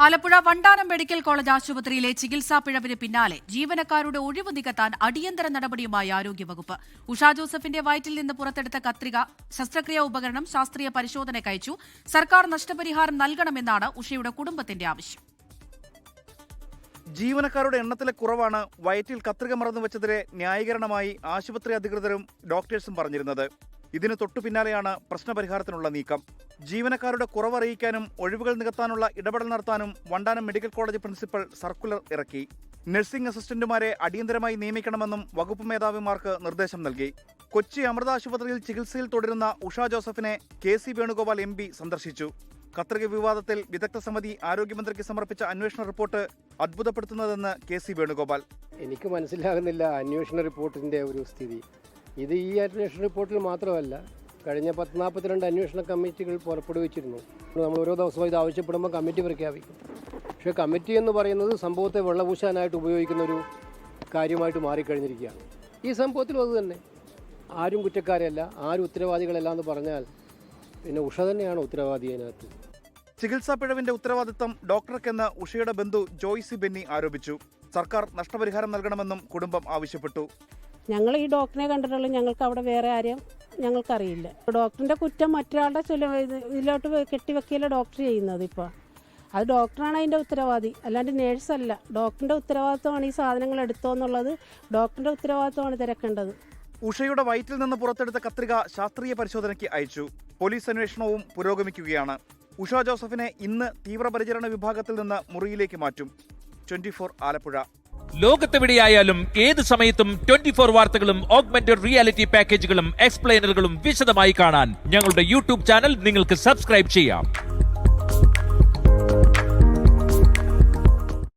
Alappuzha Vandanam medical college ആശുപത്രിയിലെ ചികിത്സാ പിഴവിന് പിന്നാലെ ജീവനക്കാരുടെ ഒഴിവ് നികത്താൻ അടിയന്തര നടപടിയുമായി ആരോഗ്യവകുപ്പ്. ഉഷ ജോസഫിന്റെ വയറ്റിൽ നിന്ന് പുറത്തെടുത്ത കത്രിക, ശസ്ത്രക്രിയാ ഉപകരണം ശാസ്ത്രീയ പരിശോധനയ്ക്കയച്ചു. സർക്കാർ നഷ്ടപരിഹാരം നൽകണമെന്നാണ് ഉഷയുടെ കുടുംബത്തിന്റെ ആവശ്യം. ജീവനക്കാരുടെ എണ്ണത്തിലെ കുറവാണ് വയറ്റിൽ കത്രിക മറന്നുവെച്ചതിരെ ന്യായീകരണമായി ആശുപത്രി അധികൃതരും ഡോക്ടേഴ്സും പറഞ്ഞിരുന്നത്. ഇതിന് തൊട്ടു പിന്നാലെയാണ് പ്രശ്നപരിഹാരത്തിനുള്ള നീക്കം. ജീവനക്കാരുടെ കുറവറിയിക്കാനും ഒഴിവുകൾ നികത്താനുള്ള ഇടപെടൽ നടത്താനും Vandanam medical college principal circular ഇറക്കി. നഴ്സിംഗ് അസിസ്റ്റന്റുമാരെ അടിയന്തരമായി നിയമിക്കണമെന്നും വകുപ്പ് മേധാവിമാർക്ക് നിർദ്ദേശം നൽകി. കൊച്ചി അമൃത ആശുപത്രിയിൽ ചികിത്സയിൽ തുടരുന്ന ഉഷ ജോസഫിനെ KC വേണുഗോപാൽ MP സന്ദർശിച്ചു. കത്രിക വിവാദത്തിൽ വിദഗ്ധ സമിതി ആരോഗ്യമന്ത്രിക്ക് സമർപ്പിച്ച അന്വേഷണ റിപ്പോർട്ട് അത്ഭുതപ്പെടുത്തുന്നതെന്ന് KC വേണുഗോപാൽ. എനിക്ക് മനസ്സിലാകുന്നില്ല അന്വേഷണ റിപ്പോർട്ടിൻ്റെ ഒരു സ്ഥിതി. ഇത് ഈ അന്വേഷണ റിപ്പോർട്ടിൽ മാത്രമല്ല, കഴിഞ്ഞ 42 അന്വേഷണ കമ്മിറ്റികൾ പുറപ്പെടുവിച്ചിരുന്നു. നമ്മൾ ഓരോ ദിവസവും ഇത് ആവശ്യപ്പെടുമ്പോൾ കമ്മിറ്റി പ്രഖ്യാപിക്കും. പക്ഷേ കമ്മിറ്റി എന്ന് പറയുന്നത് സംഭവത്തെ വെള്ളപൂശാനായിട്ട് ഉപയോഗിക്കുന്ന ഒരു കാര്യമായിട്ട് മാറിക്കഴിഞ്ഞിരിക്കുകയാണ്. ഈ സംഭവത്തിലും അത് തന്നെ. ആരും കുറ്റക്കാരല്ല, ആരും ഉത്തരവാദികളല്ല എന്ന് പറഞ്ഞാൽ പിന്നെ ഉഷ തന്നെയാണ് ഉത്തരവാദി അതിനകത്ത്. ചികിത്സാ പിഴവിന്റെ ഉത്തരവാദിത്തം ഡോക്ടർക്കെന്ന് ഉഷയുടെ ബന്ധു ജോയ്സി ബെന്നി ആരോപിച്ചു. സർക്കാർ നഷ്ടപരിഹാരം നൽകണമെന്നും കുടുംബം ആവശ്യപ്പെട്ടു. ഞങ്ങൾ ഈ ഡോക്ടറെ കണ്ടിട്ടുള്ളൂ, ഞങ്ങൾക്ക് അവിടെ വേറെ ആരെയും ഞങ്ങൾക്കറിയില്ല. ഡോക്ടറിൻ്റെ കുറ്റം മറ്റൊരാളുടെ ഇതിലോട്ട് കെട്ടിവെക്കില്ല ഡോക്ടർ ചെയ്യുന്നത്. ഇപ്പോൾ അത് ഡോക്ടറാണ് അതിൻ്റെ ഉത്തരവാദി, അല്ലാണ്ട് നേഴ്സല്ല. ഡോക്ടറിൻ്റെ ഉത്തരവാദിത്വമാണ് ഈ സാധനങ്ങൾ എടുത്തോ എന്നുള്ളത് ഡോക്ടറിൻ്റെ ഉത്തരവാദിത്വമാണ് തിരക്കേണ്ടത്. ഉഷയുടെ വയറ്റിൽ നിന്ന് പുറത്തെടുത്ത കത്രിക ശാസ്ത്രീയ പരിശോധനയ്ക്ക് അയച്ചു. പോലീസ് അന്വേഷണവും പുരോഗമിക്കുകയാണ്. ഉഷ ജോസഫിനെ ഇന്ന് തീവ്രപരിചരണ വിഭാഗത്തിൽ നിന്ന് മുറിയിലേക്ക് മാറ്റും. 24 ആലപ്പുഴ. ലോകത്തെവിടെയായാലും ഏത് സമയത്തും 24 വാർത്തകളും ഓഗ്മെന്റഡ് റിയാലിറ്റി പാക്കേജുകളും എക്സ്പ്ലെയിനറുകളും വിശദമായി കാണാൻ ഞങ്ങളുടെ YouTube ചാനൽ നിങ്ങൾക്ക് സബ്സ്ക്രൈബ് ചെയ്യാം.